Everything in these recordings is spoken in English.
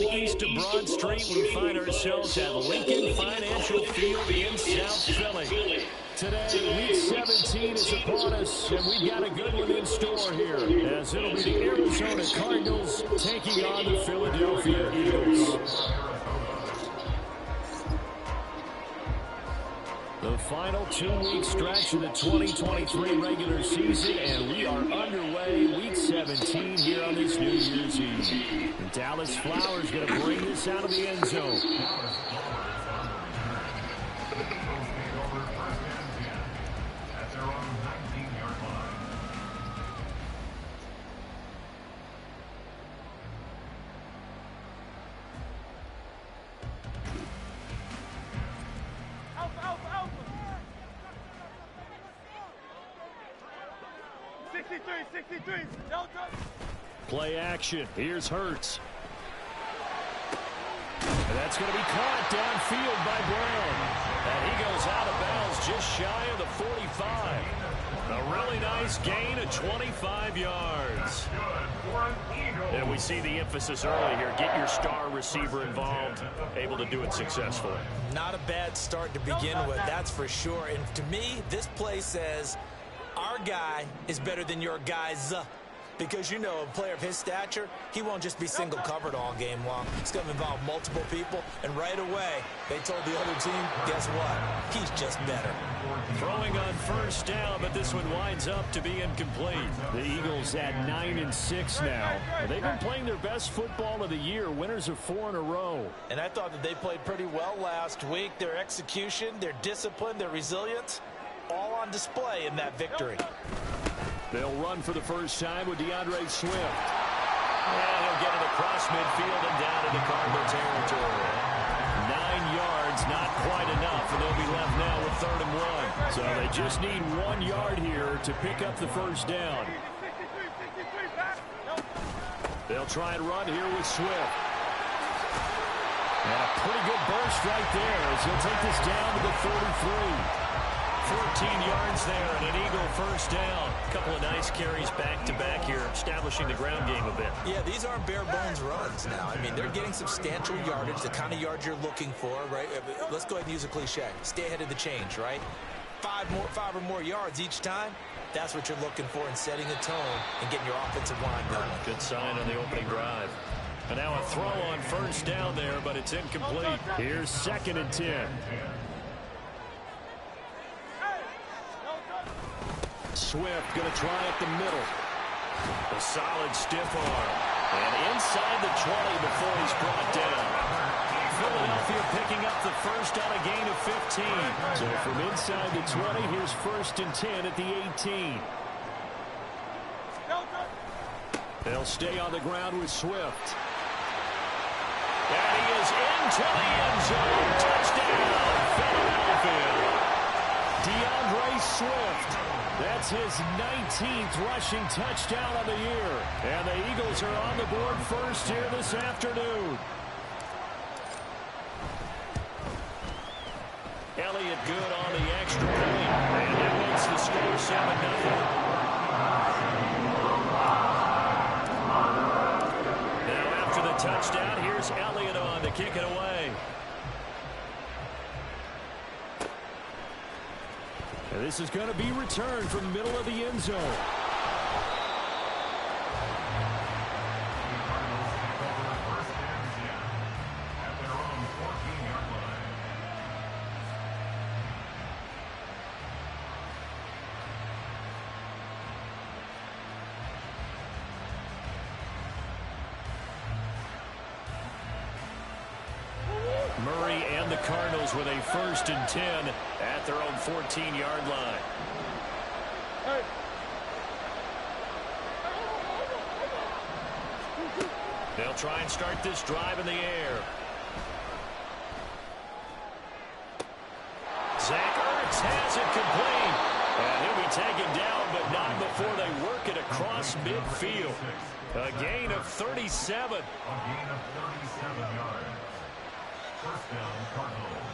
and east of Broad Street, we find ourselves at Lincoln Financial Field in South Philly. Today, Week 17 is upon us, and we've got a good one in store here, as it'll be the Arizona Cardinals taking on the Philadelphia Eagles. The final two-week stretch of the 2023 regular season, and we are underway Week 17 here on this New Year's Eve. And Dallas Flowers going to bring this out of the end zone. Play action. Here's Hurts. And that's going to be caught downfield by Brown. And he goes out of bounds just shy of the 45. A really nice gain of 25 yards. And we see the emphasis early here. Get your star receiver involved. Able to do it successfully. Not a bad start to begin with, that's for sure. And to me, this play says our guy is better than your guys. Because, you know, a player of his stature, he won't just be single covered all game long. It's going to involve multiple people. And right away, they told the other team, guess what? He's just better. Throwing on first down, but this one winds up to be incomplete. The Eagles at 9-6 now. They've been playing their best football of the year. Winners of 4 in a row. And I thought that they played pretty well last week. Their execution, their discipline, their resilience, all on display in that victory. They'll run for the first time with DeAndre Swift. And he'll get it across midfield and down into Cardinal territory. 9 yards, not quite enough, and they'll be left now with 3rd and 1. So they just need 1 yard here to pick up the first down. They'll try and run here with Swift. And a pretty good burst right there as he'll take this down to the 33. 14 yards there and an Eagle first down. A couple of nice carries back-to-back here, establishing the ground game a bit. Yeah, these aren't bare-bones runs now. I mean, they're getting substantial yardage, the kind of yards you're looking for, right? Let's go ahead and use a cliche. Stay ahead of the change, right? 5 or more yards each time. That's what you're looking for in setting a tone and getting your offensive line going. Good sign on the opening drive. And now a throw on first down there, but it's incomplete. Here's 2nd and 10. Swift going to try up the middle. A solid stiff arm. And inside the 20 before he's brought down. Philadelphia picking up the first on a gain of 15. So from inside the 20, here's 1st and 10 at the 18. They'll stay on the ground with Swift. And he is into the end zone. Touchdown, Philadelphia. DeAndre Swift. That's his 19th rushing touchdown of the year. And the Eagles are on the board first here this afternoon. Elliott good on the extra point. And that makes the score 7-0. Now after the touchdown, here's Elliott on to kick it away. And this is going to be returned from the middle of the end zone. Murray and the Cardinals with a 1st and 10 at their own 14-yard line. They'll try and start this drive in the air. Zach Ertz has it complete. And he'll be taken down, but not before they work it across midfield. A gain of 37. A gain of 37 yards. First down, Cardinals.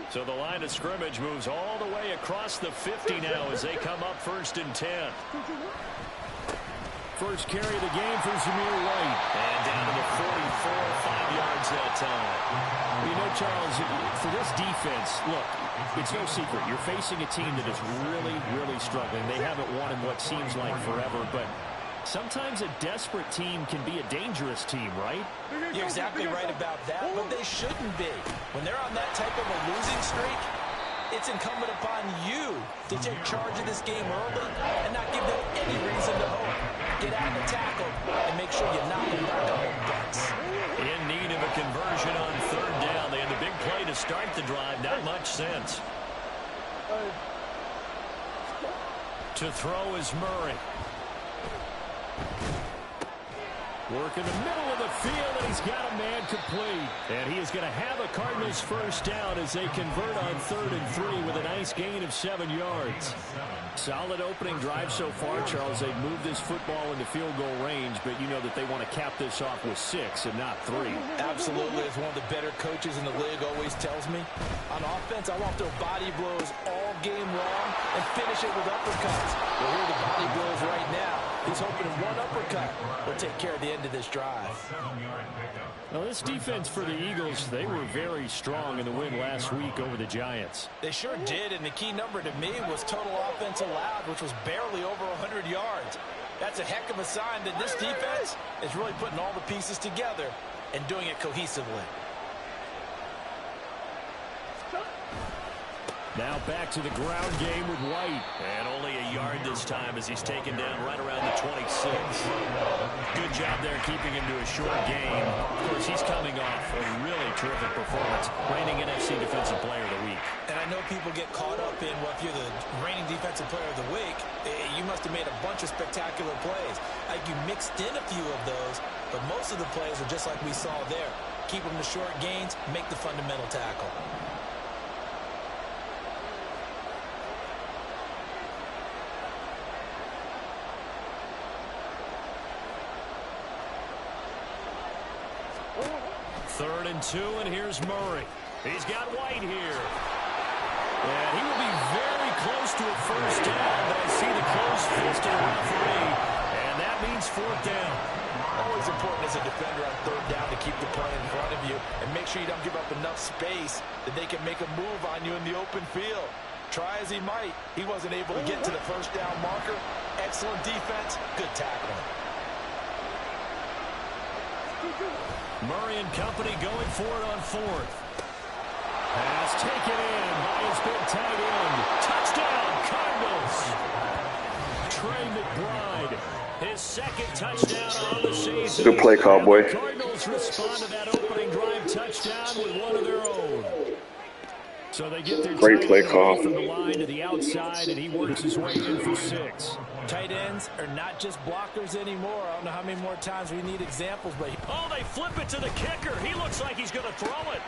So the line of scrimmage moves all the way across the 50 now as they come up 1st and 10. first carry of the game for Zamir White. And down to the 44, 5 yards that time. You know, Charles, for this defense, look, it's no secret. You're facing a team that is really, really struggling. They haven't won in what seems like forever, but sometimes a desperate team can be a dangerous team, right? You're exactly right about that, but they shouldn't be. When they're on that type of a losing streak, it's incumbent upon you to take charge of this game early and not give them any reason to hope. Get out of the tackle and make sure you knock them back on their butts. In need of a conversion on third down. They had the big play to start the drive. Not much sense. To throw is Murray. Work in the middle of the field, and he's got a man complete. And he is going to have a Cardinals first down as they convert on 3rd and 3 with a nice gain of 7 yards. Solid opening drive so far, Charles. They've moved this football into field goal range, but you know that they want to cap this off with 6 and not 3. Absolutely. As one of the better coaches in the league always tells me, on offense, I want to throw body blows all game long and finish it with uppercuts. Well, here are the body blows right now. He's hoping one uppercut will take care of the end of this drive. Well, this defense for the Eagles, they were very strong in the win last week over the Giants. They sure did, and the key number to me was total offense allowed, which was barely over 100 yards. That's a heck of a sign that this defense is really putting all the pieces together and doing it cohesively. Now back to the ground game with White. And only a yard this time as he's taken down right around the 26. Good job there keeping him to a short game. Of course, he's coming off a really terrific performance, reigning NFC Defensive Player of the Week. And I know people get caught up in, well, if you're the reigning Defensive Player of the Week, you must have made a bunch of spectacular plays. Like you mixed in a few of those, but most of the plays are just like we saw there. Keep them to short gains, make the fundamental tackle. Third and 2, and here's Murray. He's got White here. And he will be very close to a first down, but I see the close fist of the referee, and that means 4th down. Always important as a defender on 3rd down to keep the play in front of you and make sure you don't give up enough space that they can make a move on you in the open field. Try as he might, he wasn't able to get to the first down marker. Excellent defense, good tackling. Murray and company going for it on 4th. Pass taken in by his big tight end. Touchdown, Cardinals. Trey McBride, his 2nd touchdown on the season. Good play call, boy. The Cardinals respond to that opening drive touchdown with one of their own. So they get their great play call from the line to the outside, and he works his way in for 6. Tight ends are not just blockers anymore. I don't know how many more times we need examples, but they flip it to the kicker. He looks like he's going to throw it.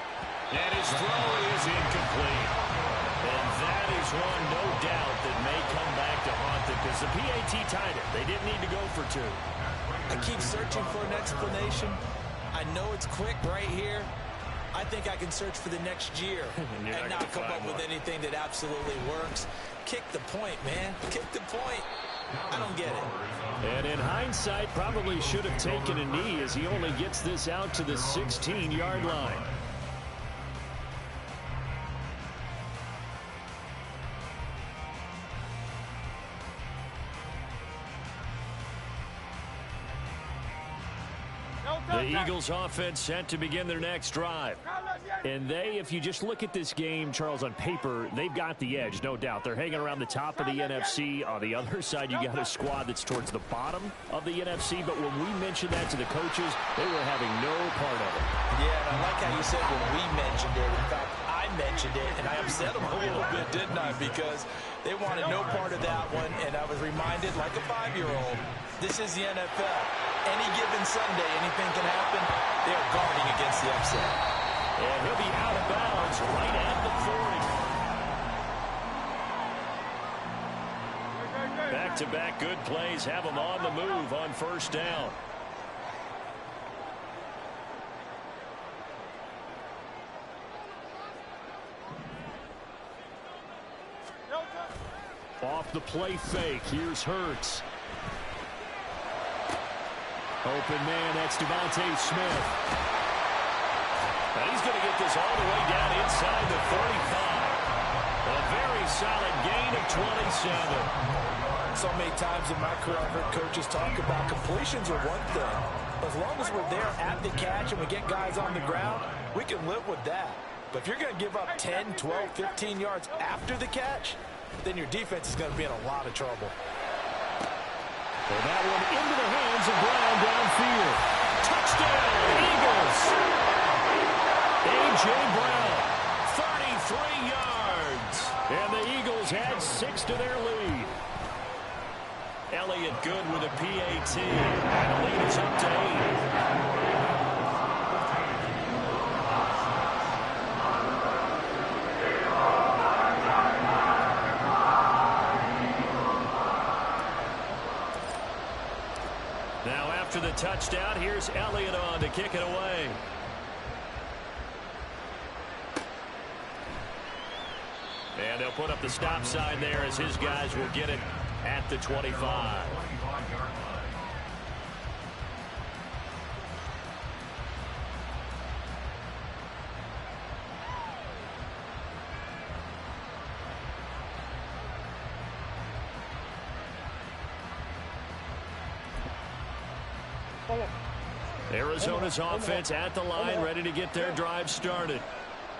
And his throw is incomplete. And that is one, no doubt, that may come back to haunt them because the PAT tied it. They didn't need to go for 2. I keep searching for an explanation. I know it's quick right here. I think I can search for the next year and not come up with anything that absolutely works. Kick the point, man. Kick the point. I don't get it. And in hindsight, probably should have taken a knee as he only gets this out to the 16-yard line. The Eagles offense set to begin their next drive. And they, if you just look at this game, Charles, on paper, they've got the edge, no doubt. They're hanging around the top of the NFC. On the other side, you got a squad that's towards the bottom of the NFC. But when we mentioned that to the coaches, they were having no part of it. Yeah, and I like how you said when we mentioned it. In fact, I mentioned it, and I upset them a little bit, didn't I? Because they wanted no part of that one, and I was reminded, like a 5-year-old, this is the NFL. Any given Sunday, anything can happen. They are guarding against the upset. And he'll be out of bounds right at the 40. Back-to-back good plays have them on the move on first down. Off the play fake, here's Hurts. Open man, that's Devontae Smith. And he's going to get this all the way down inside the 35. A very solid gain of 27. So many times in my career, I've heard coaches talk about completions are one thing. As long as we're there at the catch and we get guys on the ground, we can live with that. But if you're going to give up 10, 12, 15 yards after the catch, then your defense is going to be in a lot of trouble. So that one into the hands of Brown downfield. Touchdown, Eagles. A.J. Brown, 33 yards. And the Eagles add 6 to their lead. Elliott good with a PAT. And the lead is up to 8. Now after the touchdown, here's Elliott on to kick it away. And they'll put up the stop sign there as his guys will get it at the 25. Arizona's offense at the line, ready to get their drive started.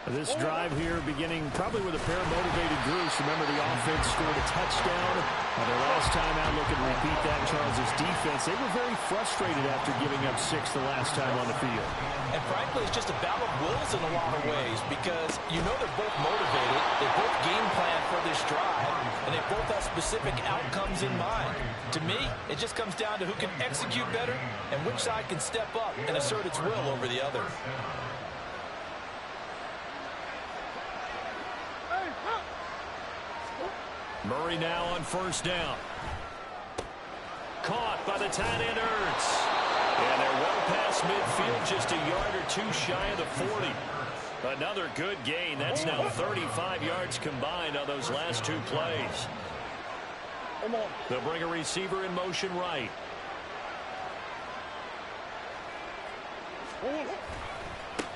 This drive here beginning probably with a pair of motivated groups. Remember, the offense scored a touchdown. Their last time out, looking to repeat that. Charles' defense, they were very frustrated after giving up 6 the last time on the field. And frankly, it's just a battle of wills in a lot of ways because you know they're both motivated. They both game plan for this drive, and they both have specific outcomes in mind. To me, it just comes down to who can execute better and which side can step up and assert its will over the other. Murray now on first down. Caught by the tight end Ertz. And they're well past midfield, just a yard or two shy of the 40. Another good gain. That's now 35 yards combined on those last 2 plays. They'll bring a receiver in motion right.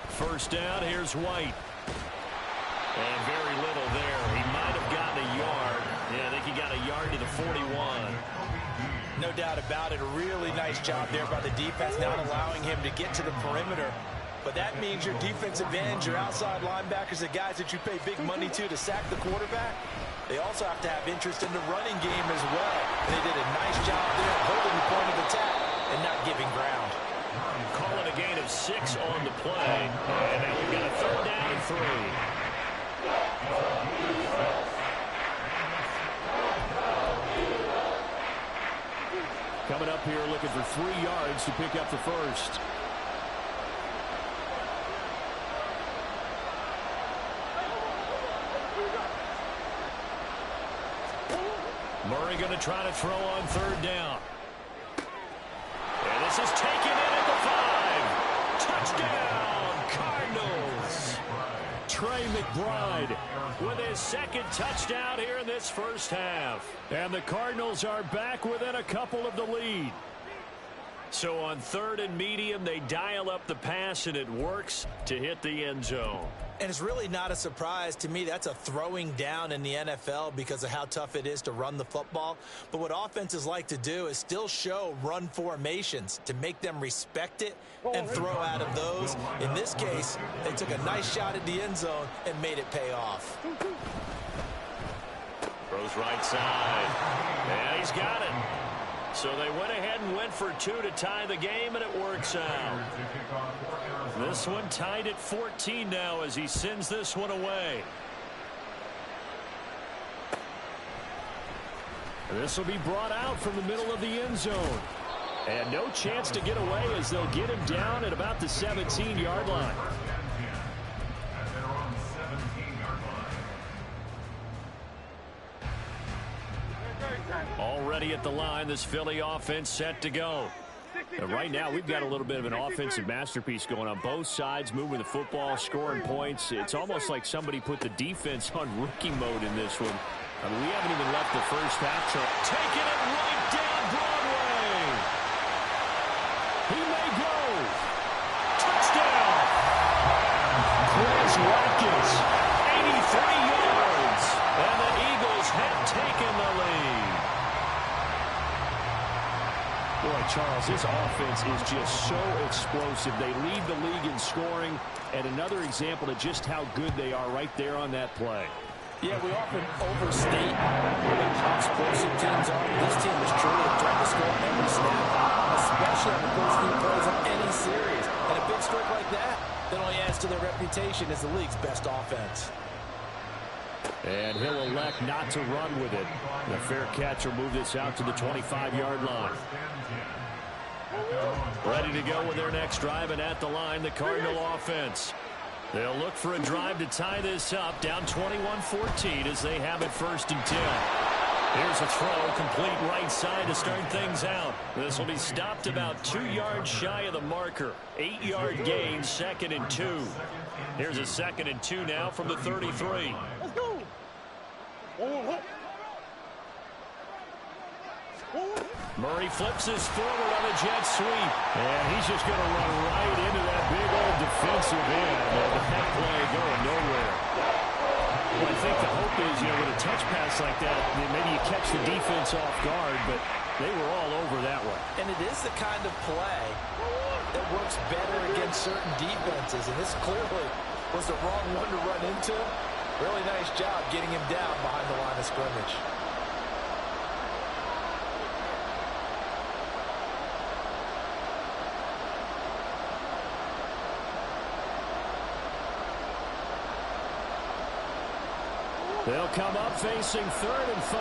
First down, here's White. And very little there. He might have gotten a yard. Yeah, I think he got a yard to the 41. No doubt about it. A really nice job there by the defense, not allowing him to get to the perimeter. But that means your defensive ends, your outside linebackers, the guys that you pay big money to sack the quarterback, they also have to have interest in the running game as well. And they did a nice job there of holding the point of attack and not giving ground. Calling a gain of 6 on the play. And now we've got a third down and 3. Coming up here looking for 3 yards to pick up the first. Murray going to try to throw on third down. And this is taken in at the 5. Touchdown, Cardinals. Trey McBride with his second touchdown here in this first half. And the Cardinals are back within a couple of the lead. So on third and medium, they dial up the pass, and it works to hit the end zone. And it's really not a surprise to me. That's a throwing down in the NFL because of how tough it is to run the football. But what offenses like to do is still show run formations to make them respect it and throw out of those. In this case, they took a nice shot at the end zone and made it pay off. Throws right side. And he's got it. So they went ahead and went for 2 to tie the game, and it works out. This one tied at 14 now as he sends this one away. This will be brought out from the middle of the end zone. And no chance to get away as they'll get him down at about the 17-yard line. Already at the line, this Philly offense set to go. And right now, we've got a little bit of an offensive masterpiece going on both sides, moving the football, scoring points. It's almost like somebody put the defense on rookie mode in this one. I mean, we haven't even left the first half. Taking it right down Broadway. Charles, this offense is just so explosive. They lead the league in scoring, and another example of just how good they are right there on that play. Yeah, we often overstate how explosive teams are. This team is truly a threat to score every snap, especially on the first few plays of any series. And a big streak like that only adds to their reputation as the league's best offense. And he'll elect not to run with it. The fair catch will move this out to the 25-yard line. Ready to go with their next drive, and at the line, the Cardinal offense. They'll look for a drive to tie this up, down 21-14 as they have it 1st and 10. Here's a throw, complete right side to start things out. This will be stopped about 2 yards shy of the marker. 8-yard gain, 2nd and 2. Here's a 2nd and 2 now from the 33. Let's go. Murray flips his forward on a jet sweep. And he's just going to run right into that big old defensive end. And that play going nowhere. Well, I think the hope is, with a touch pass like that, maybe you catch the defense off guard, but they were all over that one. And it is the kind of play that works better against certain defenses. And this clearly was the wrong one to run into. Really nice job getting him down behind the line of scrimmage. They'll come up facing 3rd and 5.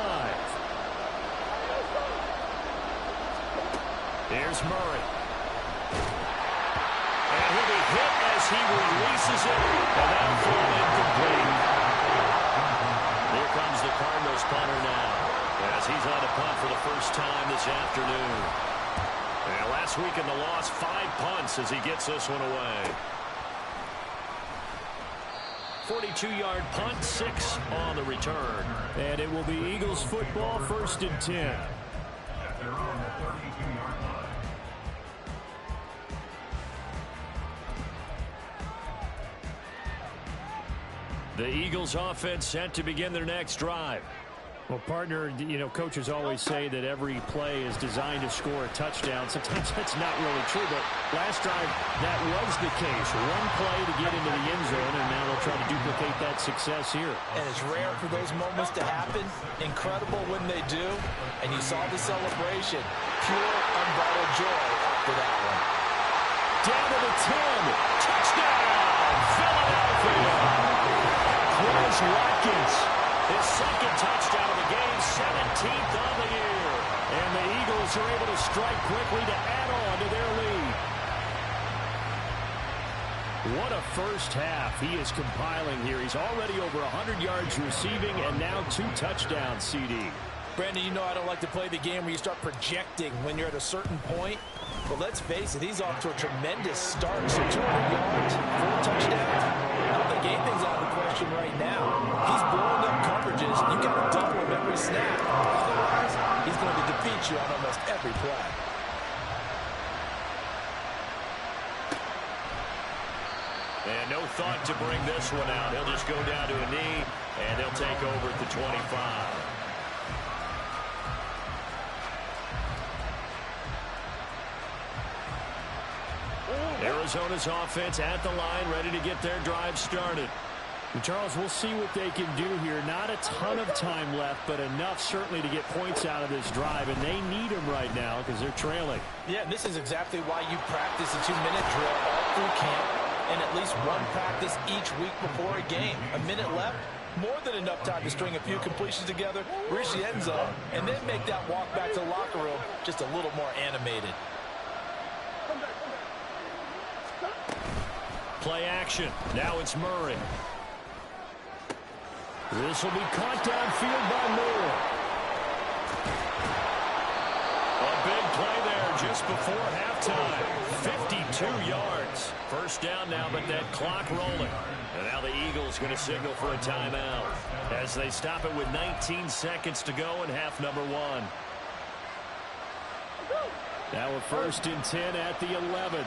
Here's Murray. And he'll be hit as he releases it. And that'll fall incomplete. Here comes the Cardinals punter now, as he's on a punt for the first time this afternoon. And last week in the loss, 5 punts as he gets this one away. 42-yard punt, 6 on the return. And it will be Eagles football, 1st and 10. The Eagles offense set to begin their next drive. Well, partner, coaches always say that every play is designed to score a touchdown. Sometimes that's not really true, but last drive, that was the case. One play to get into the end zone, and now they'll try to duplicate that success here. And it's rare for those moments to happen. Incredible when they do. And you saw the celebration. Pure, unbridled joy after that one. Down to the 10. Touchdown, Philadelphia. Quez Watkins, his 2nd touchdown of the game, 17th on the year. And the Eagles are able to strike quickly to add on to their lead. What a first half he is compiling here. He's already over 100 yards receiving and now 2 touchdowns, CD. Brandon, I don't like to play the game where you start projecting when you're at a certain point. But let's face it, he's off to a tremendous start. So 200 yards, 4 touchdowns. I don't think anything's out of the question right now. He's blowing up coverages. You got to double him every snap. Otherwise, he's going to defeat you on almost every play. And no thought to bring this one out. He'll just go down to a knee, and they'll take over at the 25. Arizona's offense at the line, ready to get their drive started. And Charles, we'll see what they can do here. Not a ton of time left, but enough certainly to get points out of this drive, and they need them right now because they're trailing. Yeah, this is exactly why you practice a 2-minute drill all through camp and at least one practice each week before a game. A minute left, more than enough time to string a few completions together, reach the end zone, and then make that walk back to the locker room just a little more animated. Play action. Now it's Murray. This will be caught downfield by Moore. A big play there just before halftime. 52 yards. First down now, but that clock rolling. And now the Eagles going to signal for a timeout as they stop it with 19 seconds to go in half number 1. Now a 1st and 10 at the 11.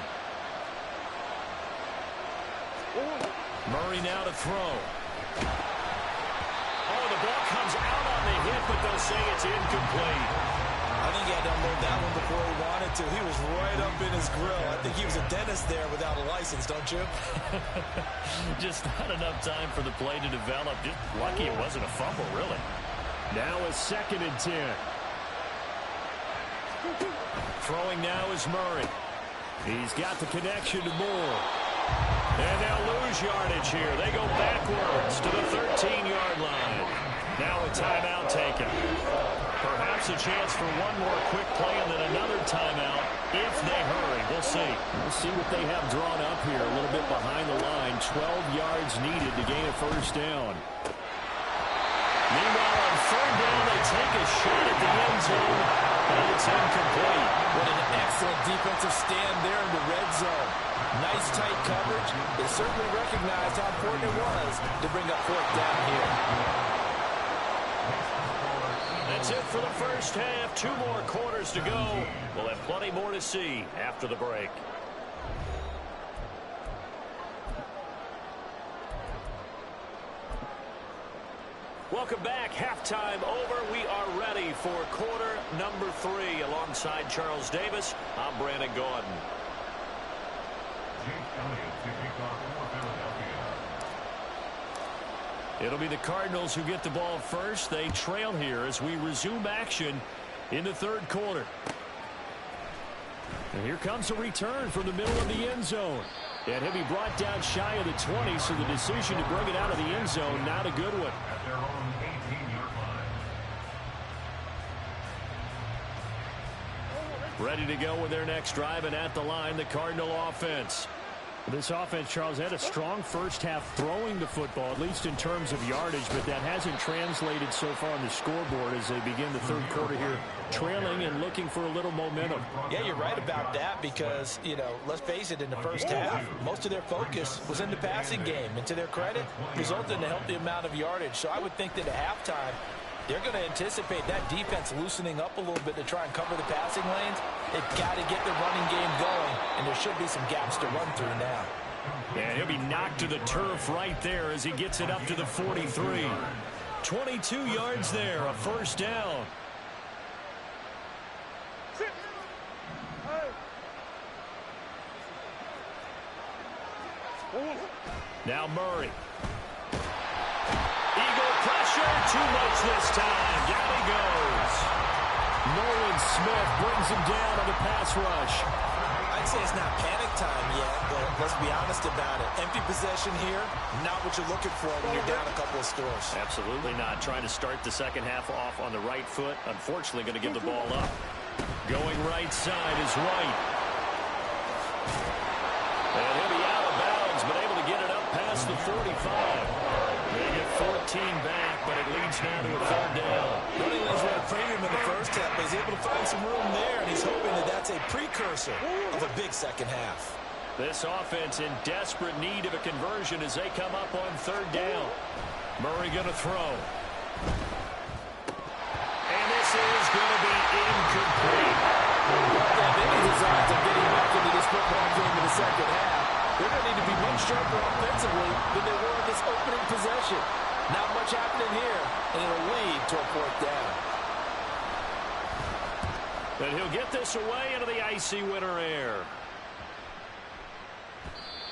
Murray now to throw. Oh, the ball comes out on the hit, but they'll say it's incomplete. I I think he had to unload that one before he wanted to. He was right up in his grill. I think he was a dentist there without a license, don't you? Just not enough time for the play to develop. Just lucky it wasn't a fumble, really. Now a 2nd and 10. Throwing now is Murray. He's got the connection to Moore. And they'll lose yardage here. They go backwards to the 13-yard line. Now a timeout taken. Perhaps a chance for one more quick play and then another timeout if they hurry. We'll see. We'll see what they have drawn up here. A little bit behind the line. 12 yards needed to gain a first down. Meanwhile, on 3rd down, they take a shot at the end zone, and it's incomplete. What an excellent defensive stand there in the red zone. Nice tight coverage. They certainly recognized how important it was to bring up 4th down here. That's it for the first half. 2 more quarters to go. We'll have plenty more to see after the break. Welcome back. Halftime over. We are ready for quarter number 3. Alongside Charles Davis, I'm Brandon Gaudin. It'll be the Cardinals who get the ball first. They trail here as we resume action in the 3rd quarter. And here comes a return from the middle of the end zone. And he'll be brought down shy of the 20, so the decision to bring it out of the end zone, not a good one. Ready to go with their next drive, and at the line, the Cardinal offense. This offense, Charles, had a strong first half throwing the football, at least in terms of yardage, but that hasn't translated so far on the scoreboard as they begin the 3rd quarter here, trailing and looking for a little momentum. Yeah, you're right about that because, you know, let's face it, in the first half, most of their focus was in the passing game. And to their credit, resulted in a healthy amount of yardage. So I would think that at halftime, they're going to anticipate that defense loosening up a little bit to try and cover the passing lanes. They've got to get the running game going, and there should be some gaps to run through now. And he'll be knocked to the turf right there as he gets it up to the 43. 22 yards there, a first down. Now Murray. Eagle pressure, too much this time. Down he goes. Nolan Smith brings him down on the pass rush. I'd say it's not panic time yet, but let's be honest about it. Empty possession here, not what you're looking for when you're down a couple of scores. Absolutely not. Trying to start the second half off on the right foot. Unfortunately, going to give the ball up. Going right side is White. And he'll be out of bounds, but able to get it up past the 45. They get 14 back, but it leads now to a 3rd down. Running lanes were a premium in the first half, but he's able to find some room there, and he's hoping that that's a precursor of a big second half. This offense in desperate need of a conversion as they come up on 3rd down. Murray going to throw. And this is going to be incomplete. Well, they have any designs of getting back into this football game in the second half. They're going to need to be much sharper offensively than they were in this opening possession. Not much happening here, and it'll lead to a 4th down. And he'll get this away into the icy winter air.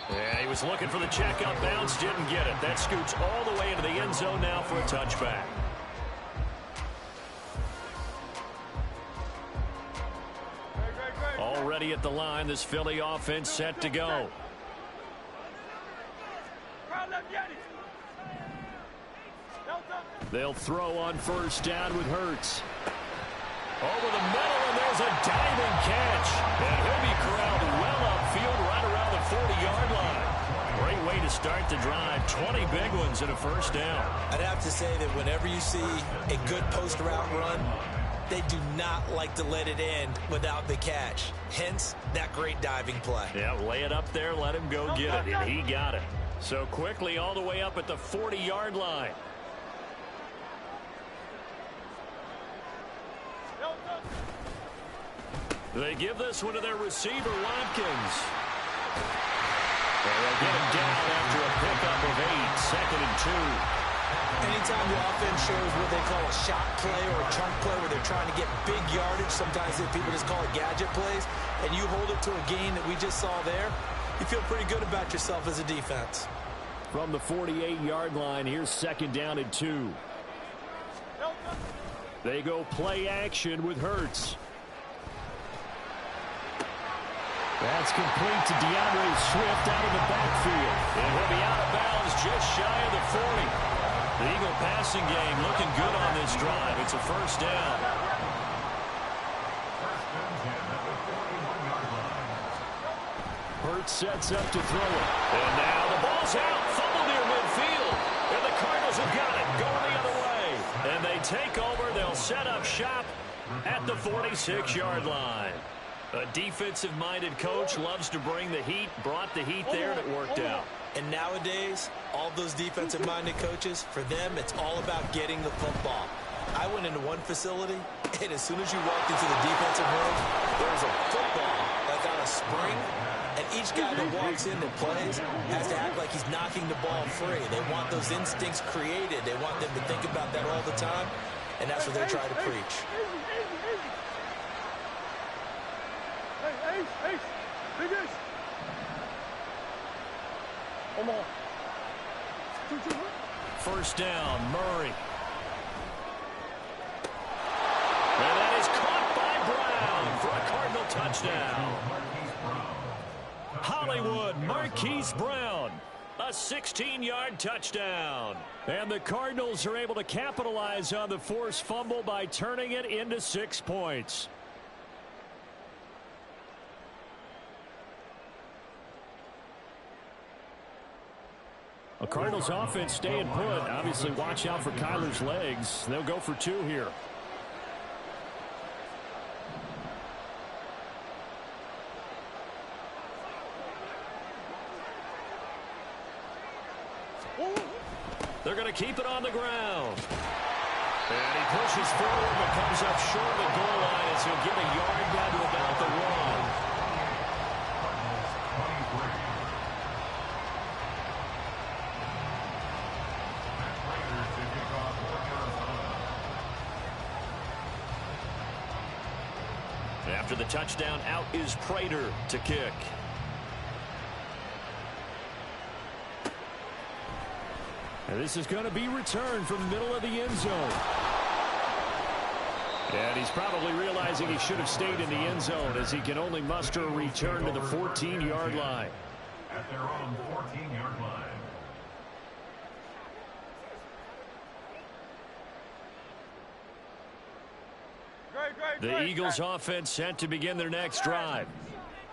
Yeah, he was looking for the check up bounce, didn't get it. That scoots all the way into the end zone now for a touchback. Already at the line, this Philly offense set to go. They'll throw on 1st down with Hurts. Over the middle, and there's a diving catch. And he'll be corralled well upfield right around the 40-yard line. Great way to start the drive. 20 big ones and a first down. I'd have to say that whenever you see a good post route run, they do not like to let it end without the catch. Hence, that great diving play. Yeah, lay it up there, let him go get it, and he got it. So quickly all the way up at the 40-yard line. They give this one to their receiver, Watkins. And they'll get him down after a pickup of 8, 2nd and 2. Anytime the offense shows what they call a shot play or a chunk play where they're trying to get big yardage, sometimes people just call it gadget plays, and you hold it to a gain that we just saw there, you feel pretty good about yourself as a defense. From the 48-yard line, here's 2nd down and 2. They go play action with Hurts. That's complete to DeAndre Swift out of the backfield. And he'll be out of bounds just shy of the 40. The Eagle passing game looking good on this drive. It's a 1st down. Hurts sets up to throw it. And now the ball's out. Fumble near midfield. And the Cardinals have got it. Going the other way. And they take over. They'll set up shop at the 46-yard line. A defensive-minded coach loves to bring the heat. Brought the heat there, and it worked out. And nowadays, all those defensive-minded coaches, for them, it's all about getting the football. I went into one facility, and as soon as you walked into the defensive room, there was a football like on a spring, and each guy that walks in that plays has to act like he's knocking the ball free. They want those instincts created. They want them to think about that all the time, and that's what they're trying to preach. First down, Murray. And that is caught by Brown for a Cardinal touchdown. Hollywood Marquise Brown, a 16-yard touchdown. And the Cardinals are able to capitalize on the forced fumble by turning it into 6 points. A Cardinals offense staying put. Obviously, watch out for Kyler's legs. They'll go for 2 here. They're going to keep it on the ground. And he pushes forward but comes up short of the goal line as he'll get a yard down to about the 1. After the touchdown, out is Prater to kick. And this is going to be returned from the middle of the end zone. And he's probably realizing he should have stayed in the end zone as he can only muster a return to the 14-yard line. At their own 14-yard line. The Eagles offense set to begin their next drive.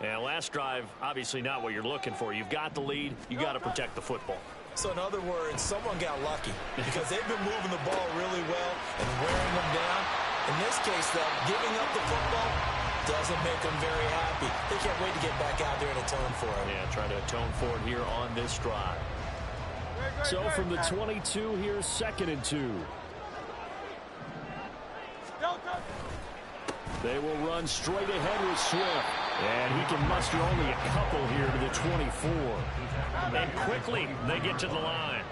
And last drive, obviously not what you're looking for. You've got the lead. You got to protect the football. So in other words, someone got lucky because they've been moving the ball really well and wearing them down. In this case, though, giving up the football doesn't make them very happy. They can't wait to get back out there and atone for it. Yeah, try to atone for it here on this drive. So from the 22, here's 2nd and 2. They will run straight ahead with Swift. And he can muster only a couple here to the 24. And quickly, they get to the line.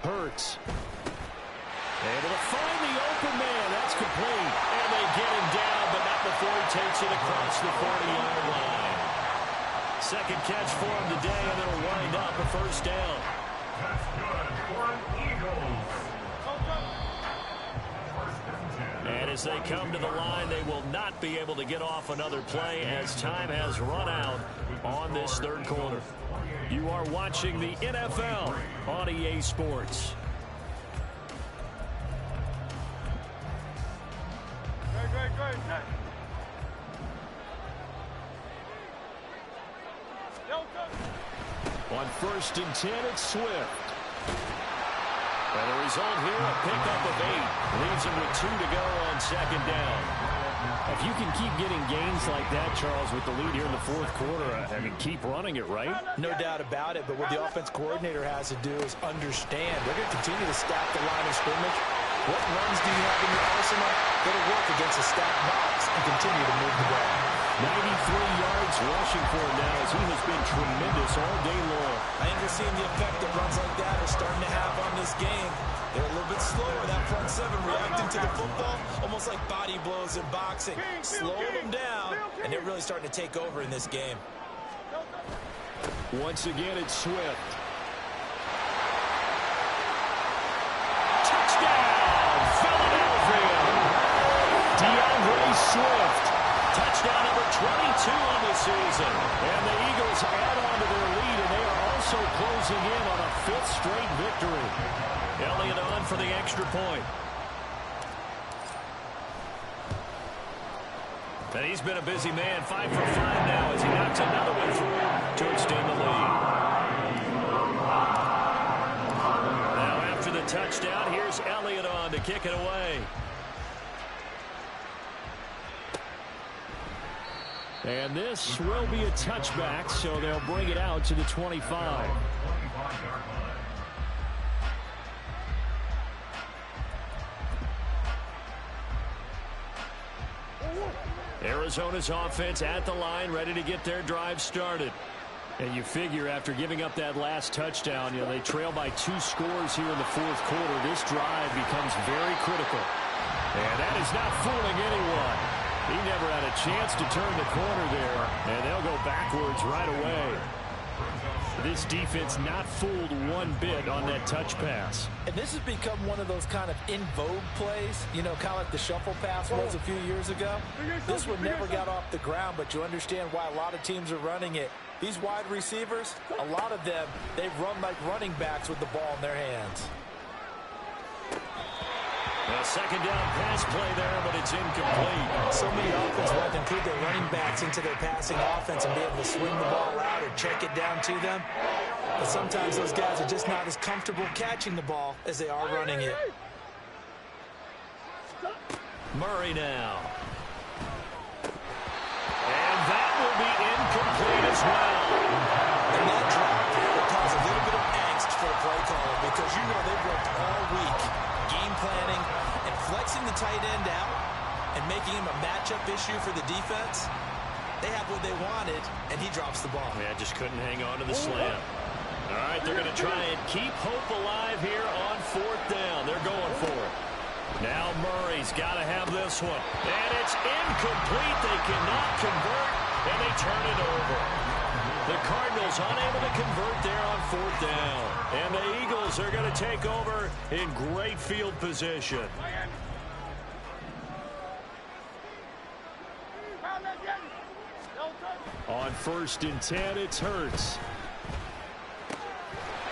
Hurts. Able to find the open man. That's complete. And they get him down, but not before he takes it across the 40-yard line. Second catch for him today, and it'll wind up a 1st down. That's good for an Eagles. And as they come to the line, they will not be able to get off another play as time has run out on this 3rd quarter. You are watching the NFL on EA Sports. On 1st and 10, it's Swift. And the result here, a pickup of 8. Leaves him with 2 to go on 2nd down. If you can keep getting gains like that, Charles, with the lead here in the 4th quarter, I mean, keep running it, right? No doubt about it, but what the offense coordinator has to do is understand. They're going to continue to stack the line of scrimmage. What runs do you have in your arsenal? That'll work against a stacked box and continue to move the ball. yards rushing for him now as he has been tremendous all day long. I think we're seeing the effect that runs like that are starting to have on this game. They're a little bit slower, that front seven reacting to the football, almost like body blows in boxing. Slowing them down, and they're really starting to take over in this game. Once again, it's Swift. Touchdown, Philadelphia! DeAndre Swift. Touchdown number 22 on the season. And the Eagles add on to their lead, and they are also closing in on a 5th straight victory. Elliott on for the extra point. And he's been a busy man, 5 for 5 now as he knocks another one through to extend the lead. Now after the touchdown, here's Elliott on to kick it away. And this will be a touchback, so they'll bring it out to the 25. Arizona's offense at the line, ready to get their drive started. And you figure after giving up that last touchdown, they trail by 2 scores here in the 4th quarter. This drive becomes very critical. And that is not fooling anyone. He never had a chance to turn the corner there, and they'll go backwards right away. This defense not fooled one bit on that touch pass. And this has become one of those kind of in vogue plays, kind of like the shuffle pass was a few years ago. This one never got off the ground, but you understand why a lot of teams are running it. These wide receivers, a lot of them, they run like running backs with the ball in their hands. A second down pass play there, but it's incomplete. So many offenses want to include their running backs into their passing offense and be able to swing the ball out or check it down to them. But sometimes those guys are just not as comfortable catching the ball as they are running it. Murray now. And that will be incomplete as well. And that drop will cause a little bit of angst for the play caller because they've worked all week game planning and flexing the tight end out and making him a matchup issue for the defense. They have what they wanted, and he drops the ball. Yeah, just couldn't hang on to the slam. All right, they're going to try and keep hope alive here on 4th down. They're going for it. Now Murray's got to have this one. And it's incomplete. They cannot convert, and they turn it over. The Cardinals unable to convert there on 4th down. And the Eagles are going to take over in great field position. On 1st and 10, it's Hurts.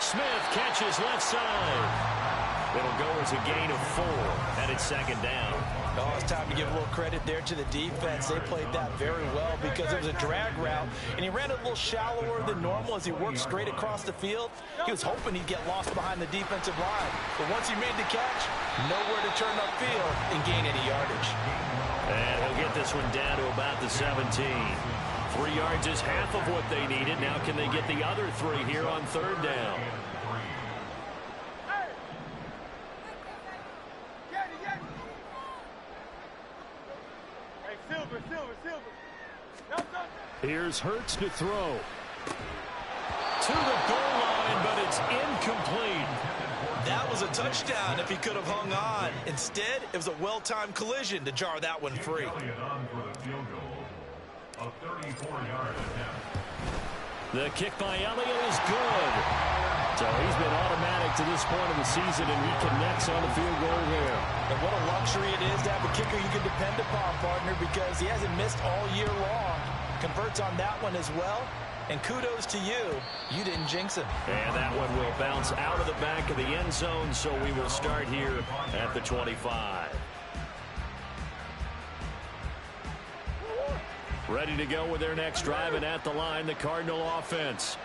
Smith catches left side. It'll go as a gain of 4, and it's 2nd down. Oh, it's time to give a little credit there to the defense. They played that very well because it was a drag route, and he ran a little shallower than normal as he worked straight across the field. He was hoping he'd get lost behind the defensive line, but once he made the catch, nowhere to turn upfield and gain any yardage. And he'll get this one down to about the 17. 3 yards is half of what they needed. Now can they get the other 3 here on 3rd down? Here's Hurts to throw. To the goal line, but it's incomplete. That was a touchdown if he could have hung on. Instead, it was a well-timed collision to jar that one free. The kick by Elliott is good. So he's been automatic to this point of the season, and he connects on the field goal there. And what a luxury it is to have a kicker you can depend upon, partner, because he hasn't missed all year long. Converts on that one as well. And kudos to you. You didn't jinx him. And that one will bounce out of the back of the end zone, so we will start here at the 25. Ready to go with their next drive, and at the line, the Cardinal offense.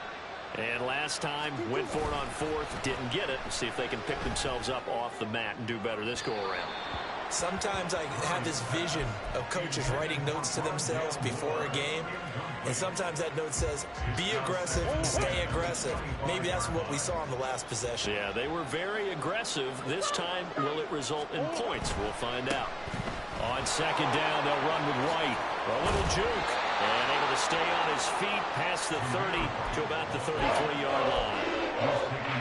And last time, went for it on 4th, didn't get it. See if they can pick themselves up off the mat and do better this go-around. Sometimes I have this vision of coaches writing notes to themselves before a game. And sometimes that note says, be aggressive, stay aggressive. Maybe that's what we saw in the last possession. Yeah, they were very aggressive. This time, will it result in points? We'll find out. On 2nd down, they'll run with White. A little juke. to stay on his feet past the 30 to about the 33-yard line.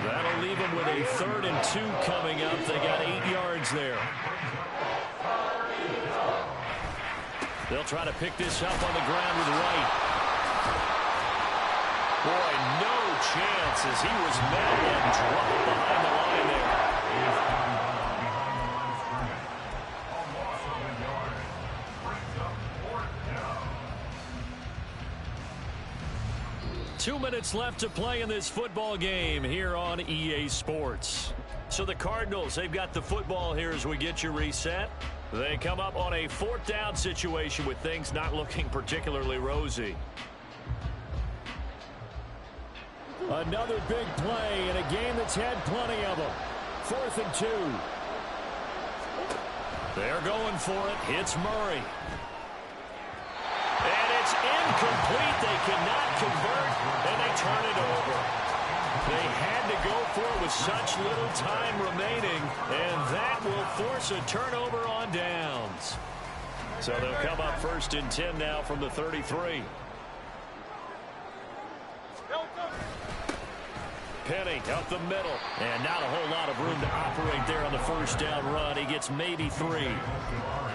That'll leave him with a 3rd and 2 coming up. They got 8 yards there. They'll try to pick this up on the ground with Wright. Boy, no chance as he was met and dropped behind the line there. 2 minutes left to play in this football game here on EA Sports. So the Cardinals, they've got the football here as we get you reset. They come up on a 4th down situation with things not looking particularly rosy. Another big play in a game that's had plenty of them. 4th and 2. They're going for it. Hits Murray. And it's incomplete. They cannot convert, and they turn it over. They had to go for it with such little time remaining, and that will force a turnover on downs. So they'll come up 1st and 10 now from the 33. Penny up the middle, and not a whole lot of room to operate there on the 1st down run. He gets maybe 3.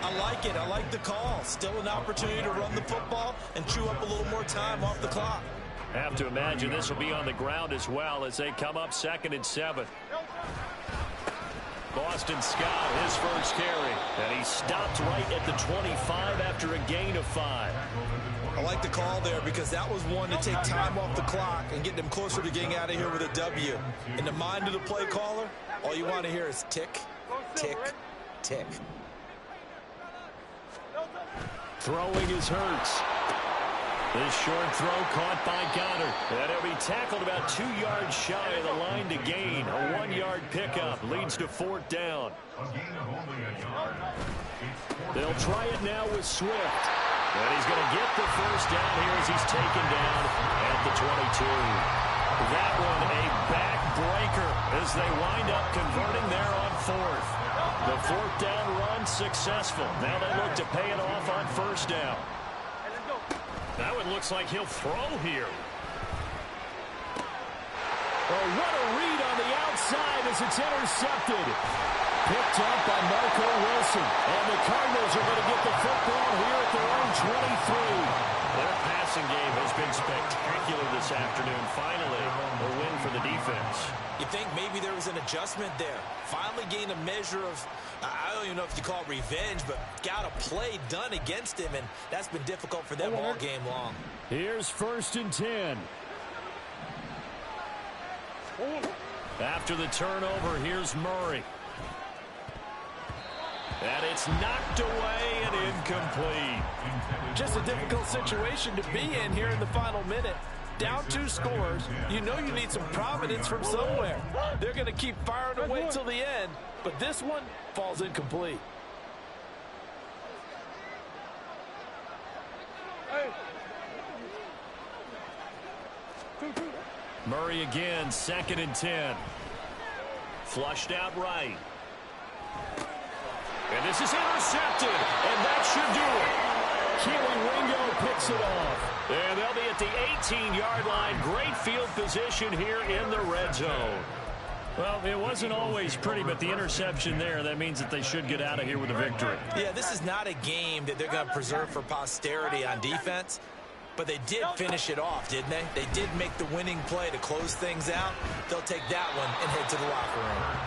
I like it. I like the call. Still an opportunity to run the football and chew up a little more time off the clock. Have to imagine this will be on the ground as well as they come up 2nd and 7. Boston Scott, his first carry, and he stopped right at the 25 after a gain of 5. I like the call there because that was one to take time off the clock and get them closer to getting out of here with a W. In the mind of the play caller, all you want to hear is tick, tick, tick. Throwing is Hurts. This short throw caught by Goddard. And he'll be tackled about 2 yards shy of the line to gain. A 1-yard pickup leads to 4th down. They'll try it now with Swift. And he's going to get the 1st down here as he's taken down at the 22. That one a backbreaker as they wind up converting there on 4th. The 4th down run successful. Now they look to pay it off on 1st down. That one looks like he'll throw here. Oh, what a read on the outside as it's intercepted. Picked up by Marco Wilson. And the Cardinals are going to get the football here at their own 23. Their passing game has been spectacular this afternoon. Finally, a win for the defense. You think maybe there was an adjustment there. Finally gained a measure of, I don't even know if you call it revenge, but got a play done against him, and that's been difficult for them all game long. Here's 1st and 10. After the turnover, here's Murray. And it's knocked away and incomplete. Just a difficult situation to be in here in the final minute. Down 2 scores, you know you need some providence from somewhere. They're going to keep firing away till the end, but this one falls incomplete. Murray again, 2nd and 10. Flushed out right. And this is intercepted, and that should do it. Keely Ringo picks it off. And they'll be at the 18-yard line. Great field position here in the red zone. Well, it wasn't always pretty, but the interception there, that means that they should get out of here with a victory. Yeah, this is not a game that they're going to preserve for posterity on defense, but they did finish it off, didn't they? They did make the winning play to close things out. They'll take that one and head to the locker room.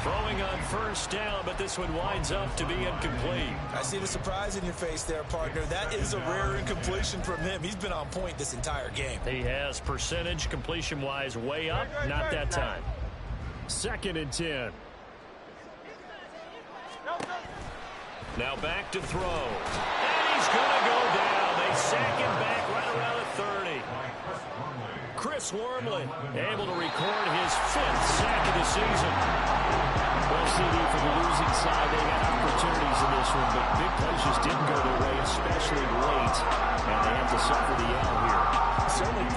Throwing on 1st down, but this one winds up to be incomplete. I see the surprise in your face there, partner. That is a rare incompletion from him. He's been on point this entire game. He has percentage completion-wise way up, not that time. 2nd and 10. Now back to throw. And he's going to go down. They sack him back right around the 30. Chris Wormley able to record his 5th sack of the season. Well, CD, for the losing side, they had opportunities in this one, but big plays just didn't go their way, especially late, and they have to suffer the L here. Certainly